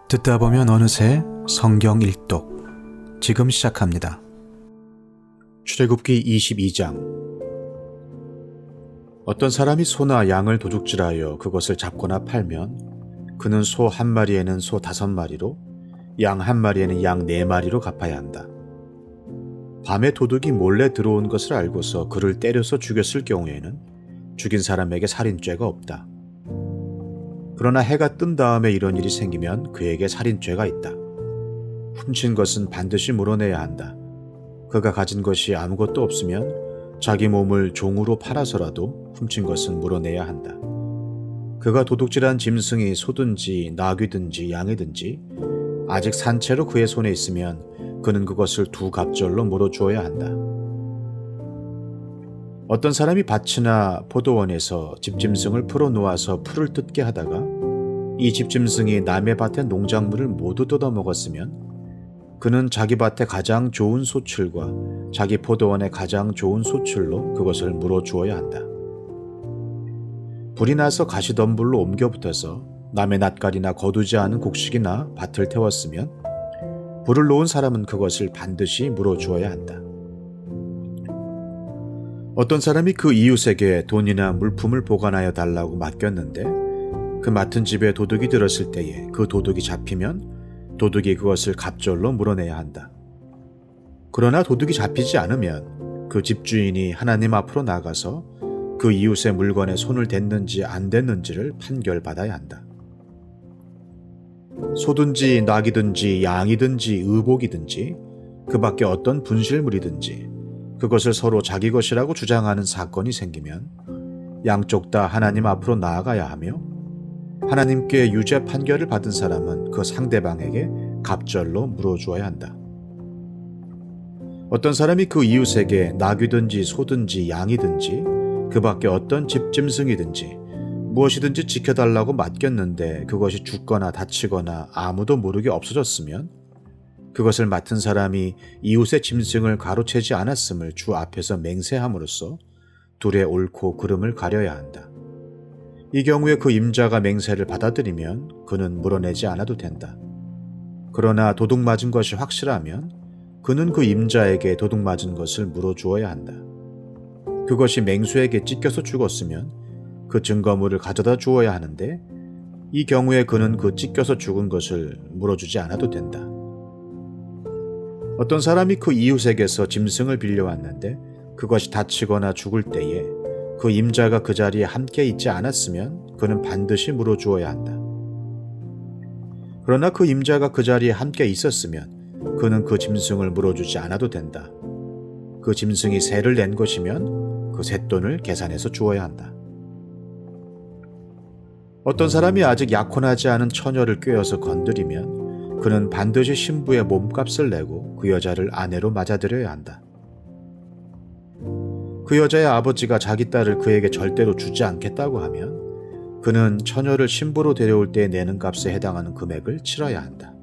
듣다 보면 어느새 성경 일독 지금 시작합니다. 출애굽기 22장. 어떤 사람이 소나 양을 도둑질하여 그것을 잡거나 팔면 그는 소 한 마리에는 소 5마리로 양 한 마리에는 양 4마리로 갚아야 한다. 밤에 도둑이 몰래 들어온 것을 알고서 그를 때려서 죽였을 경우에는 죽인 사람에게 살인죄가 없다. 그러나 해가 뜬 다음에 이런 일이 생기면 그에게 살인죄가 있다. 훔친 것은 반드시 물어내야 한다. 그가 가진 것이 아무것도 없으면 자기 몸을 종으로 팔아서라도 훔친 것은 물어내야 한다. 그가 도둑질한 짐승이 소든지 나귀든지 양이든지 아직 산 채로 그의 손에 있으면 그는 그것을 2갑절로 물어주어야 한다. 어떤 사람이 밭이나 포도원에서 집짐승을 풀어놓아서 풀을 뜯게 하다가 이 집짐승이 남의 밭의 농작물을 모두 뜯어먹었으면 그는 자기 밭의 가장 좋은 소출과 자기 포도원의 가장 좋은 소출로 그것을 물어주어야 한다. 불이 나서 가시덤불로 옮겨붙어서 남의 낫갈이나 거두지 않은 곡식이나 밭을 태웠으면 불을 놓은 사람은 그것을 반드시 물어주어야 한다. 어떤 사람이 그 이웃에게 돈이나 물품을 보관하여 달라고 맡겼는데 그 맡은 집에 도둑이 들었을 때에 그 도둑이 잡히면 도둑이 그것을 갑절로 물어내야 한다. 그러나 도둑이 잡히지 않으면 그 집주인이 하나님 앞으로 나가서 그 이웃의 물건에 손을 댔는지 안 댔는지를 판결받아야 한다. 소든지 낙이든지 양이든지 의복이든지 그 밖에 어떤 분실물이든지 그것을 서로 자기 것이라고 주장하는 사건이 생기면 양쪽 다 하나님 앞으로 나아가야 하며 하나님께 유죄 판결을 받은 사람은 그 상대방에게 갑절로 물어주어야 한다. 어떤 사람이 그 이웃에게 나귀든지 소든지 양이든지 그 밖에 어떤 집짐승이든지 무엇이든지 지켜달라고 맡겼는데 그것이 죽거나 다치거나 아무도 모르게 없어졌으면 그것을 맡은 사람이 이웃의 짐승을 가로채지 않았음을 주 앞에서 맹세함으로써 둘의 옳고 그름을 가려야 한다. 이 경우에 그 임자가 맹세를 받아들이면 그는 물어내지 않아도 된다. 그러나 도둑 맞은 것이 확실하면 그는 그 임자에게 도둑 맞은 것을 물어주어야 한다. 그것이 맹수에게 찢겨서 죽었으면 그 증거물을 가져다 주어야 하는데 이 경우에 그는 그 찢겨서 죽은 것을 물어주지 않아도 된다. 어떤 사람이 그 이웃에게서 짐승을 빌려왔는데 그것이 다치거나 죽을 때에 그 임자가 그 자리에 함께 있지 않았으면 그는 반드시 물어주어야 한다. 그러나 그 임자가 그 자리에 함께 있었으면 그는 그 짐승을 물어주지 않아도 된다. 그 짐승이 세를 낸 것이면 그 쇳돈을 계산해서 주어야 한다. 어떤 사람이 아직 약혼하지 않은 처녀를 꿰어서 건드리면 그는 반드시 신부의 몸값을 내고 그 여자를 아내로 맞아들여야 한다. 그 여자의 아버지가 자기 딸을 그에게 절대로 주지 않겠다고 하면 그는 처녀를 신부로 데려올 때 내는 값에 해당하는 금액을 치러야 한다.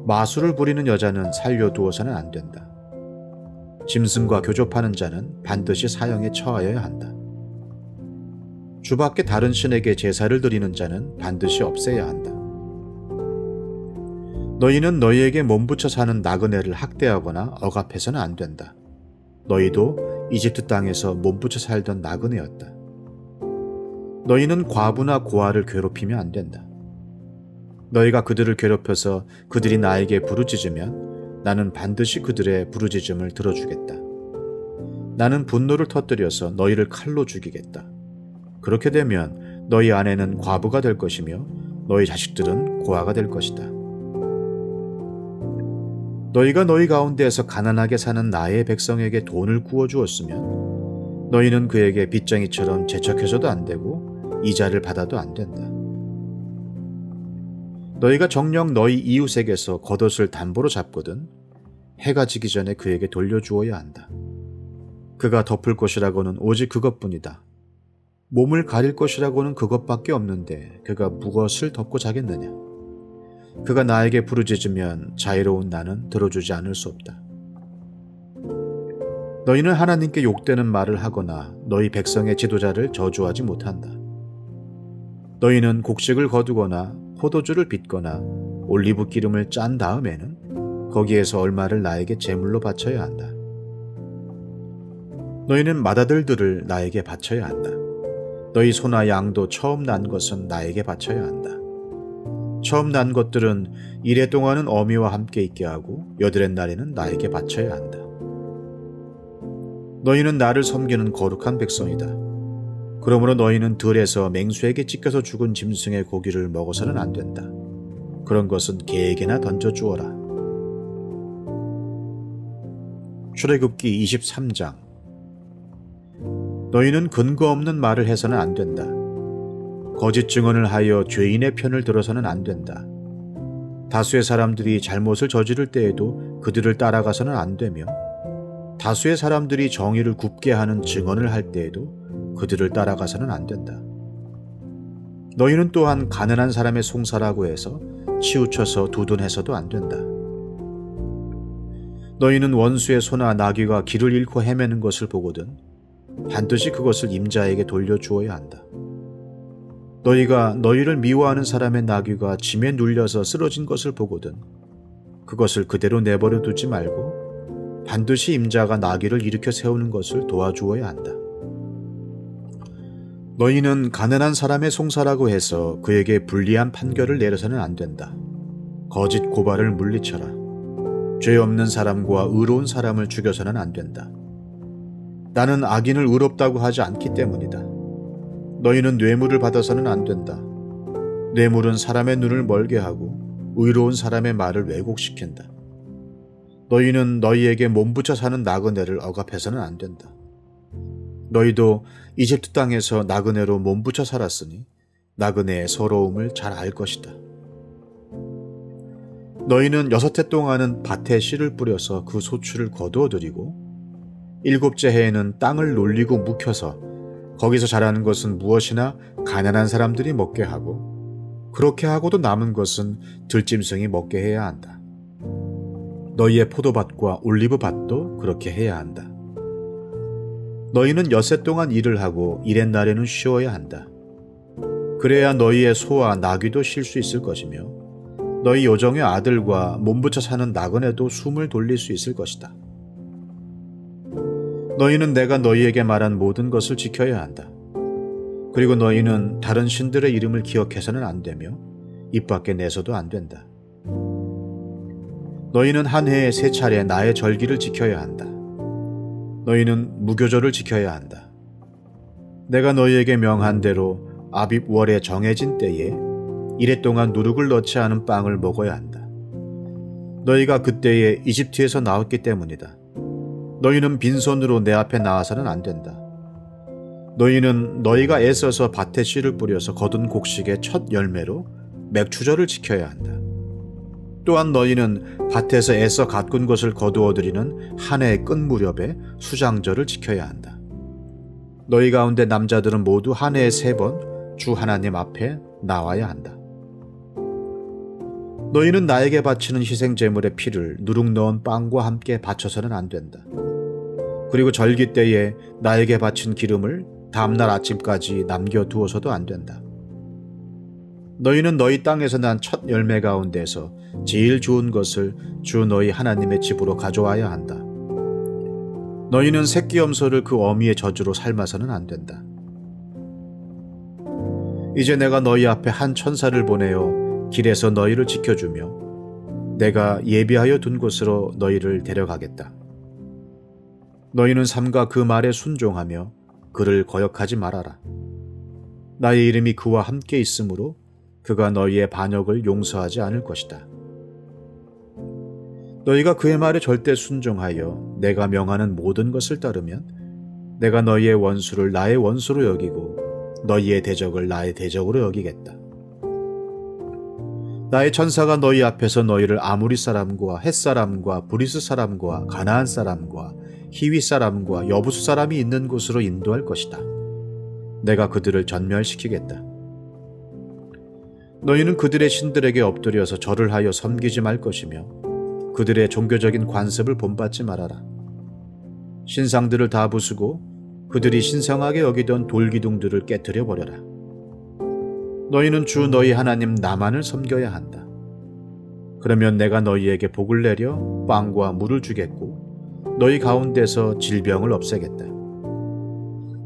마술을 부리는 여자는 살려두어서는 안 된다. 짐승과 교접하는 자는 반드시 사형에 처하여야 한다. 주 밖에 다른 신에게 제사를 드리는 자는 반드시 없애야 한다. 너희는 너희에게 몸붙여 사는 나그네를 학대하거나 억압해서는 안 된다. 너희도 이집트 땅에서 몸붙여 살던 나그네였다. 너희는 과부나 고아를 괴롭히면 안 된다. 너희가 그들을 괴롭혀서 그들이 나에게 부르짖으면 나는 반드시 그들의 부르짖음을 들어주겠다. 나는 분노를 터뜨려서 너희를 칼로 죽이겠다. 그렇게 되면 너희 아내는 과부가 될 것이며 너희 자식들은 고아가 될 것이다. 너희가 너희 가운데에서 가난하게 사는 나의 백성에게 돈을 구워주었으면 너희는 그에게 빚쟁이처럼 재촉해서도 안 되고 이자를 받아도 안 된다. 너희가 정녕 너희 이웃에게서 겉옷을 담보로 잡거든 해가 지기 전에 그에게 돌려주어야 한다. 그가 덮을 것이라고는 오직 그것뿐이다. 몸을 가릴 것이라고는 그것밖에 없는데 그가 무엇을 덮고 자겠느냐? 그가 나에게 부르짖으면 자유로운 나는 들어주지 않을 수 없다. 너희는 하나님께 욕되는 말을 하거나 너희 백성의 지도자를 저주하지 못한다. 너희는 곡식을 거두거나 포도주를 빚거나 올리브 기름을 짠 다음에는 거기에서 얼마를 나에게 제물로 바쳐야 한다. 너희는 맏아들들을 나에게 바쳐야 한다. 너희 소나 양도 처음 난 것은 나에게 바쳐야 한다. 처음 난 것들은 이래 동안은 어미와 함께 있게 하고 여드렛 날에는 나에게 바쳐야 한다. 너희는 나를 섬기는 거룩한 백성이다. 그러므로 너희는 들에서 맹수에게 찢겨서 죽은 짐승의 고기를 먹어서는 안 된다. 그런 것은 개에게나 던져주어라. 출애굽기 23장. 너희는 근거 없는 말을 해서는 안 된다. 거짓 증언을 하여 죄인의 편을 들어서는 안 된다. 다수의 사람들이 잘못을 저지를 때에도 그들을 따라가서는 안 되며, 다수의 사람들이 정의를 굽게 하는 증언을 할 때에도 그들을 따라가서는 안 된다. 너희는 또한 가난한 사람의 송사라고 해서 치우쳐서 두둔해서도 안 된다. 너희는 원수의 소나 나귀가 길을 잃고 헤매는 것을 보거든 반드시 그것을 임자에게 돌려주어야 한다. 너희가 너희를 미워하는 사람의 나귀가 짐에 눌려서 쓰러진 것을 보거든 그것을 그대로 내버려 두지 말고 반드시 임자가 나귀를 일으켜 세우는 것을 도와주어야 한다. 너희는 가난한 사람의 송사라고 해서 그에게 불리한 판결을 내려서는 안 된다. 거짓 고발을 물리쳐라. 죄 없는 사람과 의로운 사람을 죽여서는 안 된다. 나는 악인을 의롭다고 하지 않기 때문이다. 너희는 뇌물을 받아서는 안 된다. 뇌물은 사람의 눈을 멀게 하고 의로운 사람의 말을 왜곡시킨다. 너희는 너희에게 몸부쳐 사는 나그네를 억압해서는 안 된다. 너희도 이집트 땅에서 나그네로 몸부쳐 살았으니 나그네의 서러움을 잘 알 것이다. 너희는 6해 동안은 밭에 씨를 뿌려서 그 소출을 거두어들이고 7째 해에는 땅을 놀리고 묵혀서 거기서 자라는 것은 무엇이나 가난한 사람들이 먹게 하고 그렇게 하고도 남은 것은 들짐승이 먹게 해야 한다. 너희의 포도밭과 올리브밭도 그렇게 해야 한다. 너희는 6해 동안 일을 하고 일의 날에는 쉬어야 한다. 그래야 너희의 소와 나귀도 쉴 수 있을 것이며 너희 요정의 아들과 몸부쳐 사는 나그네도 숨을 돌릴 수 있을 것이다. 너희는 내가 너희에게 말한 모든 것을 지켜야 한다. 그리고 너희는 다른 신들의 이름을 기억해서는 안 되며 입 밖에 내서도 안 된다. 너희는 한 해에 3차례 나의 절기를 지켜야 한다. 너희는 무교절을 지켜야 한다. 내가 너희에게 명한 대로 아빕 월에 정해진 때에 이래 동안 누룩을 넣지 않은 빵을 먹어야 한다. 너희가 그때에 이집트에서 나왔기 때문이다. 너희는 빈손으로 내 앞에 나와서는 안 된다. 너희는 너희가 애써서 밭에 씨를 뿌려서 거둔 곡식의 첫 열매로 맥추절을 지켜야 한다. 또한 너희는 밭에서 애써 가꾼 것을 거두어들이는 한 해의 끝 무렵에 수장절을 지켜야 한다. 너희 가운데 남자들은 모두 한 해에 3번 주 하나님 앞에 나와야 한다. 너희는 나에게 바치는 희생 제물의 피를 누룩 넣은 빵과 함께 바쳐서는 안 된다. 그리고 절기 때에 나에게 바친 기름을 다음날 아침까지 남겨두어서도 안 된다. 너희는 너희 땅에서 난 첫 열매 가운데서 제일 좋은 것을 주 너희 하나님의 집으로 가져와야 한다. 너희는 새끼 염소를 그 어미의 젖으로 삶아서는 안 된다. 이제 내가 너희 앞에 한 천사를 보내어 길에서 너희를 지켜주며 내가 예비하여 둔 곳으로 너희를 데려가겠다. 너희는 삼가 그 말에 순종하며 그를 거역하지 말아라. 나의 이름이 그와 함께 있으므로 그가 너희의 반역을 용서하지 않을 것이다. 너희가 그의 말에 절대 순종하여 내가 명하는 모든 것을 따르면 내가 너희의 원수를 나의 원수로 여기고 너희의 대적을 나의 대적으로 여기겠다. 나의 천사가 너희 앞에서 너희를 아모리 사람과 헷 사람과 브리스 사람과 가나안 사람과 히위 사람과 여부수 사람이 있는 곳으로 인도할 것이다. 내가 그들을 전멸시키겠다. 너희는 그들의 신들에게 엎드려서 절을 하여 섬기지 말 것이며 그들의 종교적인 관습을 본받지 말아라. 신상들을 다 부수고 그들이 신성하게 여기던 돌기둥들을 깨뜨려 버려라. 너희는 주 너희 하나님 나만을 섬겨야 한다. 그러면 내가 너희에게 복을 내려 빵과 물을 주겠고 너희 가운데서 질병을 없애겠다.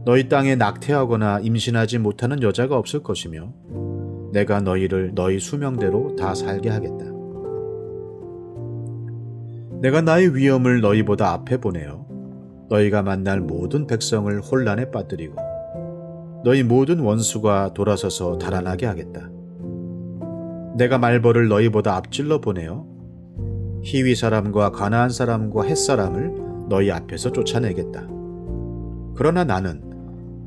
너희 땅에 낙태하거나 임신하지 못하는 여자가 없을 것이며 내가 너희를 너희 수명대로 다 살게 하겠다. 내가 나의 위엄을 너희보다 앞에 보내어 너희가 만날 모든 백성을 혼란에 빠뜨리고 너희 모든 원수가 돌아서서 달아나게 하겠다. 내가 말벌을 너희보다 앞질러 보내어 히위 사람과 가나안 사람과 헷 사람을 너희 앞에서 쫓아내겠다. 그러나 나는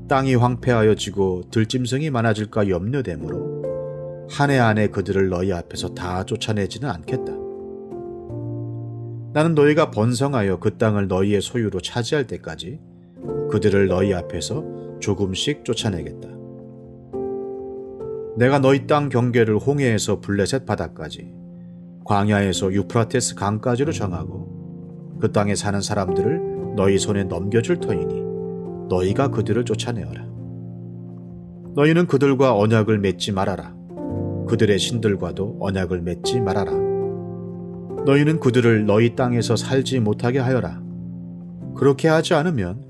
땅이 황폐하여지고 들짐승이 많아질까 염려되므로 한 해 안에 그들을 너희 앞에서 다 쫓아내지는 않겠다. 나는 너희가 번성하여 그 땅을 너희의 소유로 차지할 때까지 그들을 너희 앞에서 조금씩 쫓아내겠다. 내가 너희 땅 경계를 홍해에서 블레셋 바다까지, 광야에서 유프라테스 강까지로 정하고 그 땅에 사는 사람들을 너희 손에 넘겨줄 터이니 너희가 그들을 쫓아내어라. 너희는 그들과 언약을 맺지 말아라. 그들의 신들과도 언약을 맺지 말아라. 너희는 그들을 너희 땅에서 살지 못하게 하여라. 그렇게 하지 않으면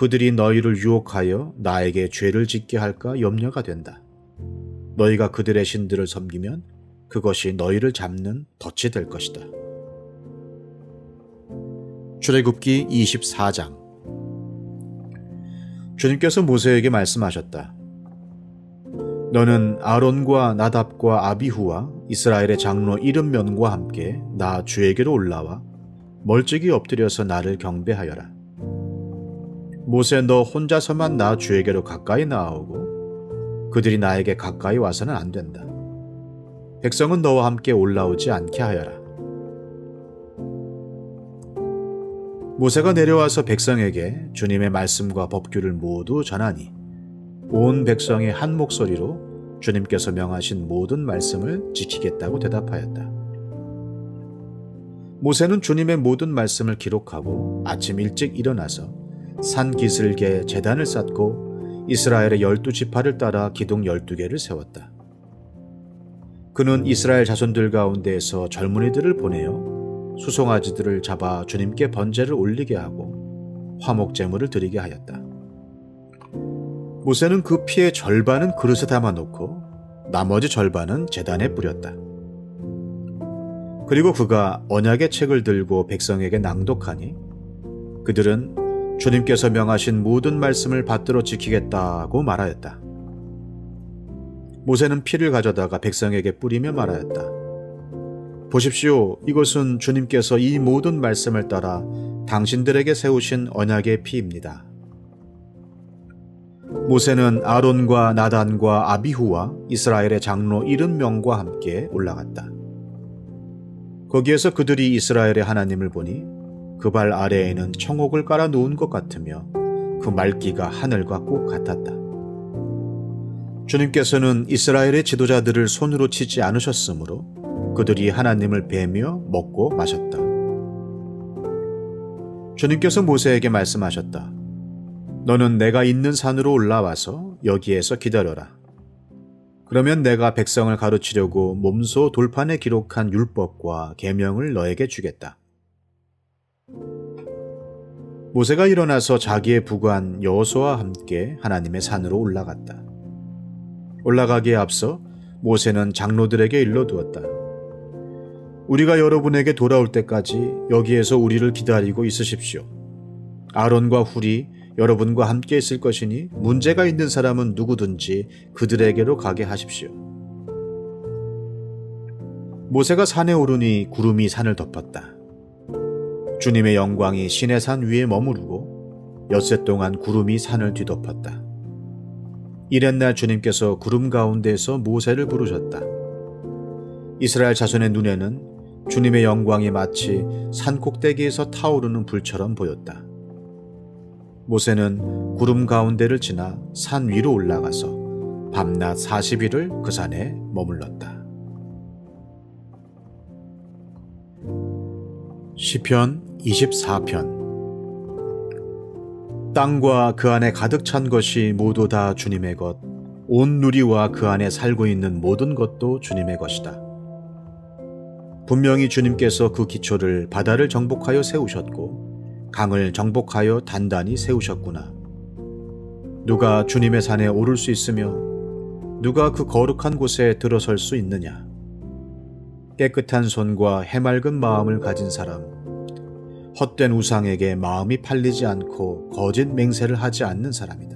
그들이 너희를 유혹하여 나에게 죄를 짓게 할까 염려가 된다. 너희가 그들의 신들을 섬기면 그것이 너희를 잡는 덫이 될 것이다. 출애굽기 24장. 주님께서 모세에게 말씀하셨다. 너는 아론과 나답과 아비후와 이스라엘의 장로 70명과 함께 나 주에게로 올라와 멀찍이 엎드려서 나를 경배하여라. 모세, 너 혼자서만 나 주에게로 가까이 나아오고 그들이 나에게 가까이 와서는 안 된다. 백성은 너와 함께 올라오지 않게 하여라. 모세가 내려와서 백성에게 주님의 말씀과 법규를 모두 전하니 온 백성이 한 목소리로 주님께서 명하신 모든 말씀을 지키겠다고 대답하였다. 모세는 주님의 모든 말씀을 기록하고 아침 일찍 일어나서 산 기슭에 제단을 쌓고 이스라엘의 12지파를 따라 기둥 12개를 세웠다. 그는 이스라엘 자손들 가운데에서 젊은이들을 보내어 수송아지들을 잡아 주님께 번제를 올리게 하고 화목 제물을 드리게 하였다. 모세는 그 피의 절반은 그릇에 담아놓고 나머지 절반은 제단에 뿌렸다. 그리고 그가 언약의 책을 들고 백성에게 낭독하니 그들은 주님께서 명하신 모든 말씀을 받들어 지키겠다고 말하였다. 모세는 피를 가져다가 백성에게 뿌리며 말하였다. 보십시오, 이것은 주님께서 이 모든 말씀을 따라 당신들에게 세우신 언약의 피입니다. 모세는 아론과 나단과 아비후와 이스라엘의 장로 70명과 함께 올라갔다. 거기에서 그들이 이스라엘의 하나님을 보니 그 발 아래에는 청옥을 깔아 놓은 것 같으며 그 말기가 하늘과 꼭 같았다. 주님께서는 이스라엘의 지도자들을 손으로 치지 않으셨으므로 그들이 하나님을 뵈며 먹고 마셨다. 주님께서 모세에게 말씀하셨다. 너는 내가 있는 산으로 올라와서 여기에서 기다려라. 그러면 내가 백성을 가르치려고 몸소 돌판에 기록한 율법과 계명을 너에게 주겠다. 모세가 일어나서 자기의 부관 여호수아와 함께 하나님의 산으로 올라갔다. 올라가기에 앞서 모세는 장로들에게 일러두었다. 우리가 여러분에게 돌아올 때까지 여기에서 우리를 기다리고 있으십시오. 아론과 훌이 여러분과 함께 있을 것이니 문제가 있는 사람은 누구든지 그들에게로 가게 하십시오. 모세가 산에 오르니 구름이 산을 덮었다. 주님의 영광이 시내산 위에 머무르고 엿새 동안 구름이 산을 뒤덮었다. 이튿날 주님께서 구름 가운데서 모세를 부르셨다. 이스라엘 자손의 눈에는 주님의 영광이 마치 산 꼭대기에서 타오르는 불처럼 보였다. 모세는 구름 가운데를 지나 산 위로 올라가서 밤낮 40일을 그 산에 머물렀다. 시편 24편. 땅과 그 안에 가득 찬 것이 모두 다 주님의 것, 온 누리와 그 안에 살고 있는 모든 것도 주님의 것이다. 분명히 주님께서 그 기초를 바다를 정복하여 세우셨고 강을 정복하여 단단히 세우셨구나. 누가 주님의 산에 오를 수 있으며 누가 그 거룩한 곳에 들어설 수 있느냐? 깨끗한 손과 해맑은 마음을 가진 사람, 헛된 우상에게 마음이 팔리지 않고 거짓 맹세를 하지 않는 사람이다.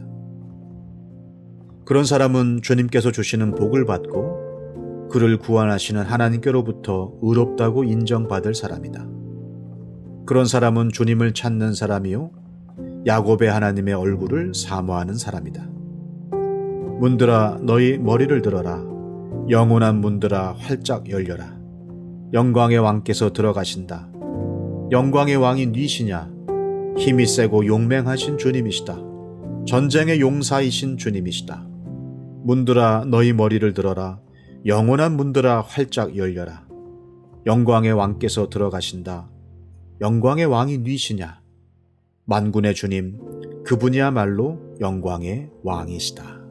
그런 사람은 주님께서 주시는 복을 받고 그를 구원하시는 하나님께로부터 의롭다고 인정받을 사람이다. 그런 사람은 주님을 찾는 사람이요 야곱의 하나님의 얼굴을 사모하는 사람이다. 문들아 너희 머리를 들어라. 영원한 문들아 활짝 열려라. 영광의 왕께서 들어가신다. 영광의 왕이 니시냐? 힘이 세고 용맹하신 주님이시다. 전쟁의 용사이신 주님이시다. 문들아 너희 머리를 들어라. 영원한 문들아 활짝 열려라. 영광의 왕께서 들어가신다. 영광의 왕이 니시냐? 만군의 주님, 그분이야말로 영광의 왕이시다.